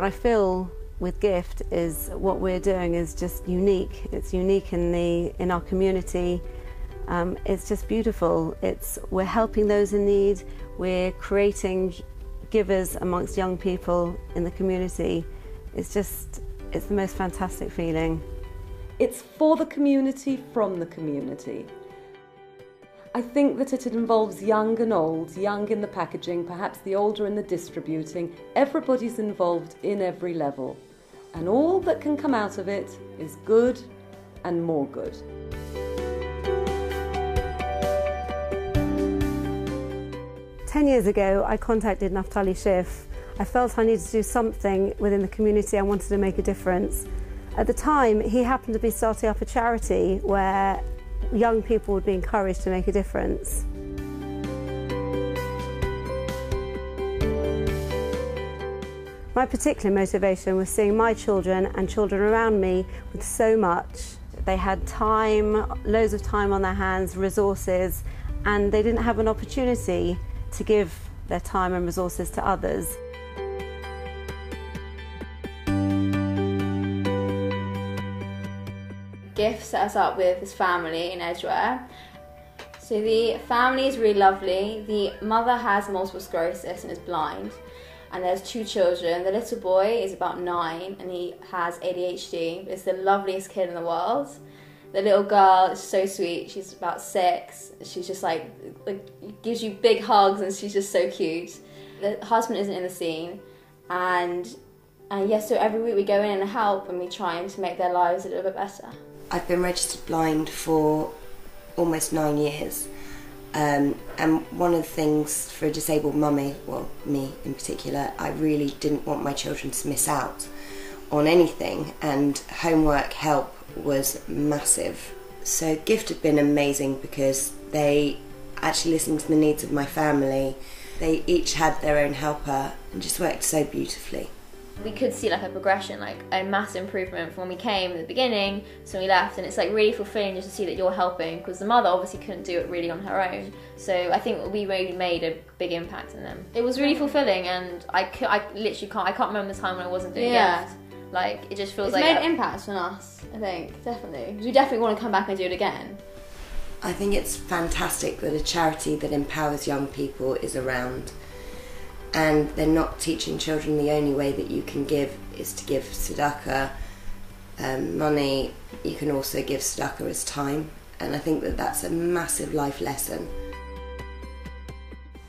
what I feel with Gift is what we're doing is just unique. It's unique in our community. It's just beautiful. We're helping those in need. We're creating givers amongst young people in the community. It's the most fantastic feeling. It's for the community, from the community. I think that it involves young and old, young in the packaging, perhaps the older in the distributing. Everybody's involved in every level. And all that can come out of it is good and more good. Ten years ago, I contacted Naftali Schiff. I felt I needed to do something within the community. I wanted to make a difference. At the time, he happened to be starting up a charity where young people would be encouraged to make a difference. My particular motivation was seeing my children and children around me with so much. They had time, loads of time on their hands, resources, and they didn't have an opportunity to give their time and resources to others. Gift set us up with his family in Edgware. So the family is really lovely. The mother has multiple sclerosis and is blind, and there's 2 children. The little boy is about 9 and he has ADHD. It's the loveliest kid in the world. The little girl is so sweet. She's about 6. She's just like gives you big hugs and she's just so cute. The husband isn't in the scene, and yes, so every week we go in and help and we try to make their lives a little bit better. I've been registered blind for almost 9 years, and one of the things for a disabled mummy, well, me in particular, I really didn't want my children to miss out on anything, and homework help was massive. So Gift had been amazing because they actually listened to the needs of my family. They each had their own helper and just worked so beautifully. We could see like a progression, like a massive improvement from when we came at the beginning to when we left, and it's like really fulfilling just to see that you're helping, because the mother obviously couldn't do it really on her own. So I think we really made a big impact in them. It was really fulfilling, and I can't remember the time when I wasn't doing Gift. Like it just feels it's like made an impact on us, I think, definitely. We definitely want to come back and do it again. I think it's fantastic that a charity that empowers young people is around, and they're not teaching children the only way that you can give is to give tzedakah, money. You can also give tzedakah as time, and I think that that's a massive life lesson.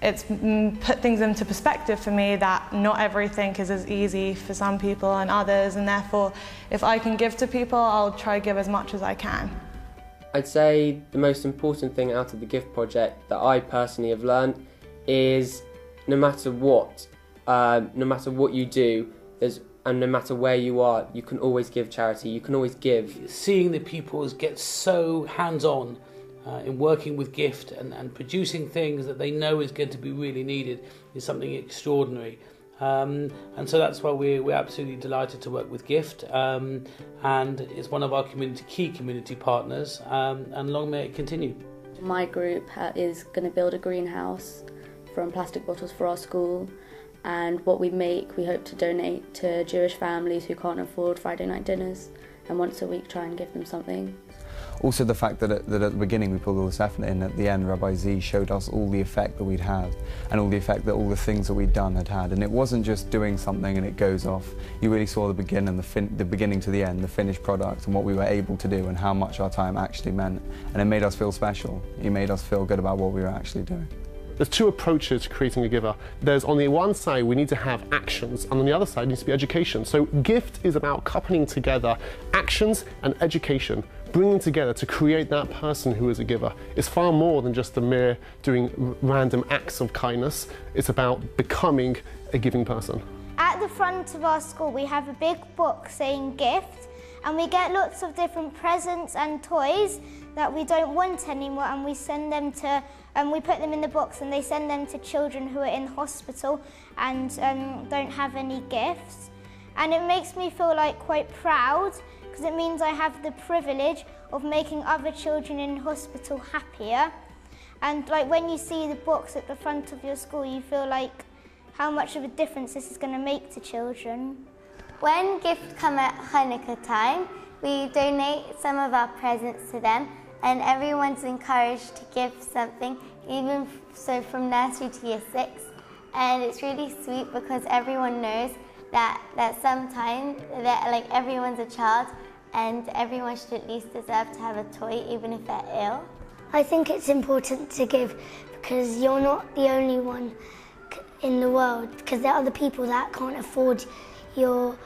It's put things into perspective for me that not everything is as easy for some people and others, and therefore if I can give to people, I'll try to give as much as I can. I'd say the most important thing out of the Gift project that I personally have learned is no matter what you do, and no matter where you are, you can always give charity, you can always give. Seeing the pupils get so hands-on in working with Gift and producing things that they know is going to be really needed is something extraordinary. And so that's why we're absolutely delighted to work with Gift, and it's one of our key community partners, and long may it continue. My group is going to build a greenhouse from plastic bottles for our school, and what we make we hope to donate to Jewish families who can't afford Friday night dinners, and once a week try and give them something. Also the fact that at the beginning we pulled all this effort in, at the end Rabbi Z showed us all the effect that we'd had and all the effect that all the things that we'd done had had. And it wasn't just doing something and it goes off. You really saw the beginning to the end, the finished product, and what we were able to do and how much our time actually meant. And it made us feel special. It made us feel good about what we were actually doing. There's 2 approaches to creating a giver. There's, on the one side, we need to have actions, and on the other side needs to be education. So Gift is about coupling together actions and education, bringing together to create that person who is a giver. It's far more than just the mere doing random acts of kindness. It's about becoming a giving person. At the front of our school we have a big book saying Gift, and we get lots of different presents and toys that we don't want anymore, and we send them to, we put them in the box and they send them to children who are in hospital and don't have any gifts. And it makes me feel like quite proud, because it means I have the privilege of making other children in hospital happier. And like when you see the box at the front of your school, you feel like how much of a difference this is going to make to children. When gifts come at Hanukkah time, we donate some of our presents to them, and everyone's encouraged to give something, even so from nursery to year 6. And it's really sweet because everyone knows that sometimes that like everyone's a child and everyone should at least deserve to have a toy even if they're ill. I think it's important to give because you're not the only one in the world, because there are other people that can't afford your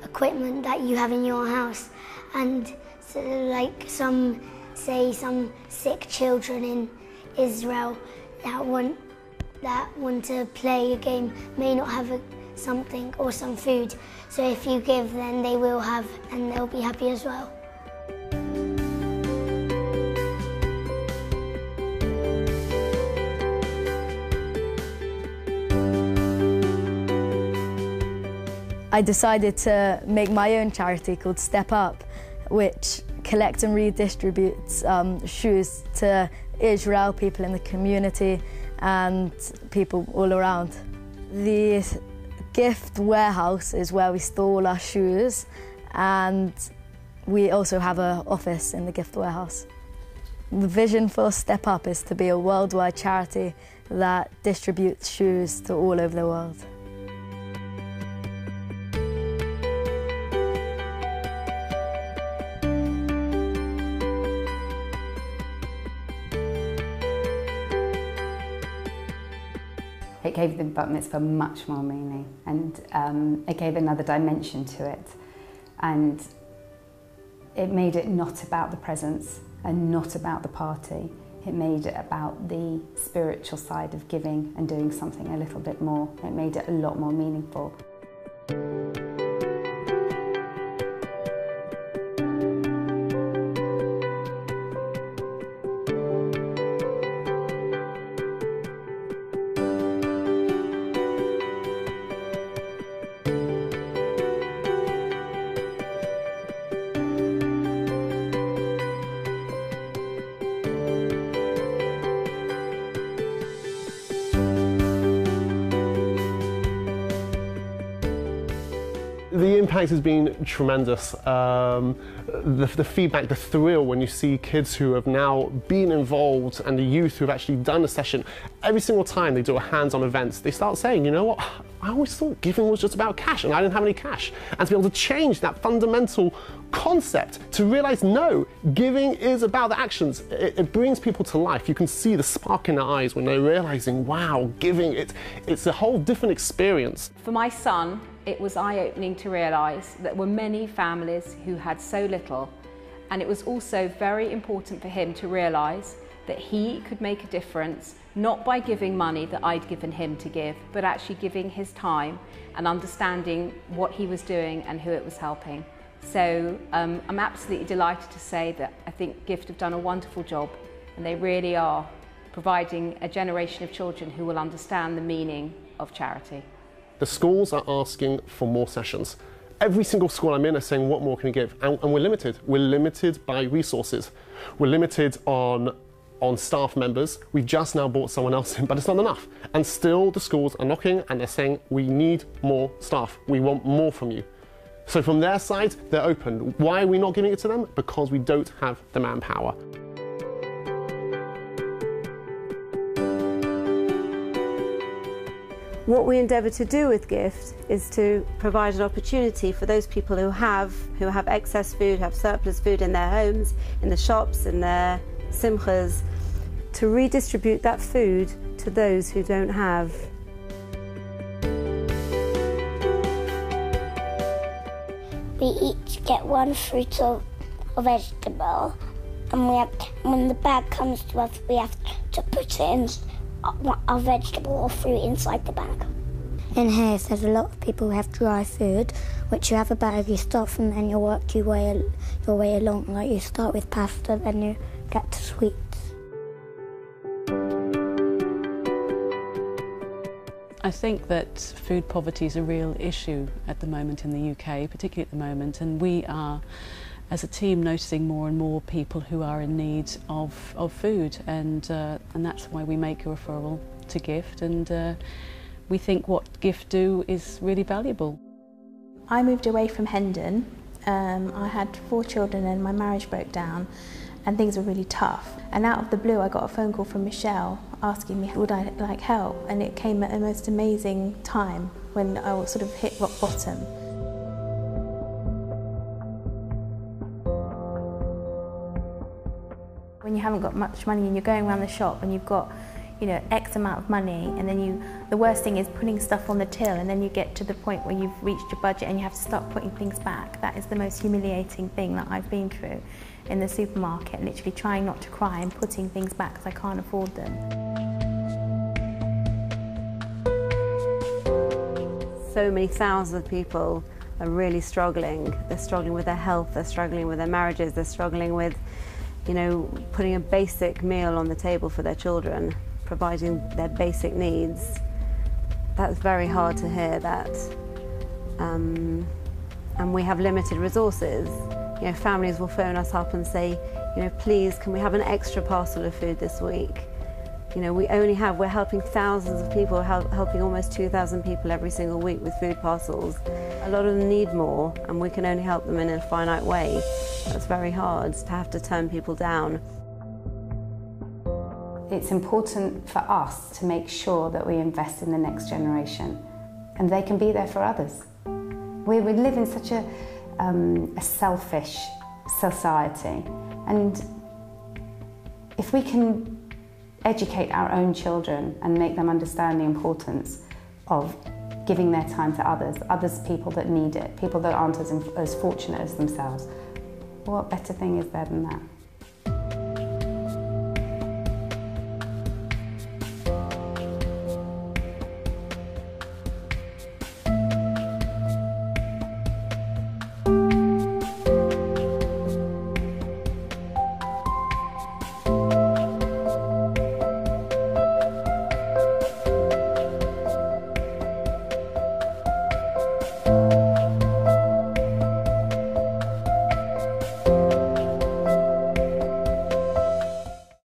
equipment that you have in your house, and so like some sick children in Israel that want to play a game may not have something or some food, so if you give then they will have and they'll be happy as well. I decided to make my own charity called Step Up, which collects and redistributes shoes to Israel, people in the community and people all around. The gift warehouse is where we store all our shoes, and we also have an office in the gift warehouse. The vision for Step Up is to be a worldwide charity that distributes shoes to all over the world. It gave the bat mitzvah much more meaning, and it gave another dimension to it, and it made it not about the presents and not about the party. It made it about the spiritual side of giving and doing something a little bit more. It made it a lot more meaningful. The impact has been tremendous. The feedback, the thrill when you see kids who have now been involved and the youth who have actually done a session, every single time they do a hands-on event, they start saying, you know what, I always thought giving was just about cash and I didn't have any cash. And to be able to change that fundamental concept to realize, no, giving is about the actions. It brings people to life. You can see the spark in their eyes when they're realizing, wow, giving, it's a whole different experience. For my son, it was eye-opening to realise that there were many families who had so little, and it was also very important for him to realise that he could make a difference, not by giving money that I'd given him to give, but actually giving his time and understanding what he was doing and who it was helping. So I'm absolutely delighted to say that I think GIFT have done a wonderful job, and they really are providing a generation of children who will understand the meaning of charity. The schools are asking for more sessions. Every single school I'm in is saying, what more can we give? And we're limited. We're limited by resources. We're limited on staff members. We've just now brought someone else in, but it's not enough. And still the schools are knocking and they're saying, we need more staff. We want more from you. So from their side, they're open. Why are we not giving it to them? Because we don't have the manpower. What we endeavour to do with GIFT is to provide an opportunity for those people who have excess food, have surplus food in their homes, in the shops, in their simchas, to redistribute that food to those who don't have. We each get one fruit or vegetable, and when the bag comes to us, we have to put it in our vegetable or fruit inside the bag. In here, there's a lot of people who have dry food, which you have a bag, you start from, then you work your way along. Like you start with pasta, then you get to sweets. I think that food poverty is a real issue at the moment in the UK, particularly at the moment, and we are, as a team, noticing more and more people who are in need of food, and that's why we make a referral to GIFT, and we think what GIFT do is really valuable. I moved away from Hendon. I had 4 children and my marriage broke down and things were really tough. And out of the blue I got a phone call from Michelle asking me would I like help, and it came at the most amazing time when I sort of hit rock bottom. When you haven't got much money and you're going around the shop and you've got, you know, X amount of money, and then the worst thing is putting stuff on the till, and then you get to the point where you've reached your budget and you have to start putting things back. That is the most humiliating thing that I've been through in the supermarket, literally trying not to cry and putting things back because I can't afford them. So many thousands of people are really struggling. They're struggling with their health, they're struggling with their marriages, they're struggling with, you know, putting a basic meal on the table for their children, providing their basic needs. That's very hard to hear that. And we have limited resources. You know, families will phone us up and say, you know, please, can we have an extra parcel of food this week? You know, we're helping thousands of people, helping almost 2,000 people every single week with food parcels. A lot of them need more, and we can only help them in a finite way. That's very hard to have to turn people down. It's important for us to make sure that we invest in the next generation and they can be there for others. We live in such a selfish society, and if we can educate our own children and make them understand the importance of giving their time to others people that need it, people that aren't as fortunate as themselves, what better thing is there than that?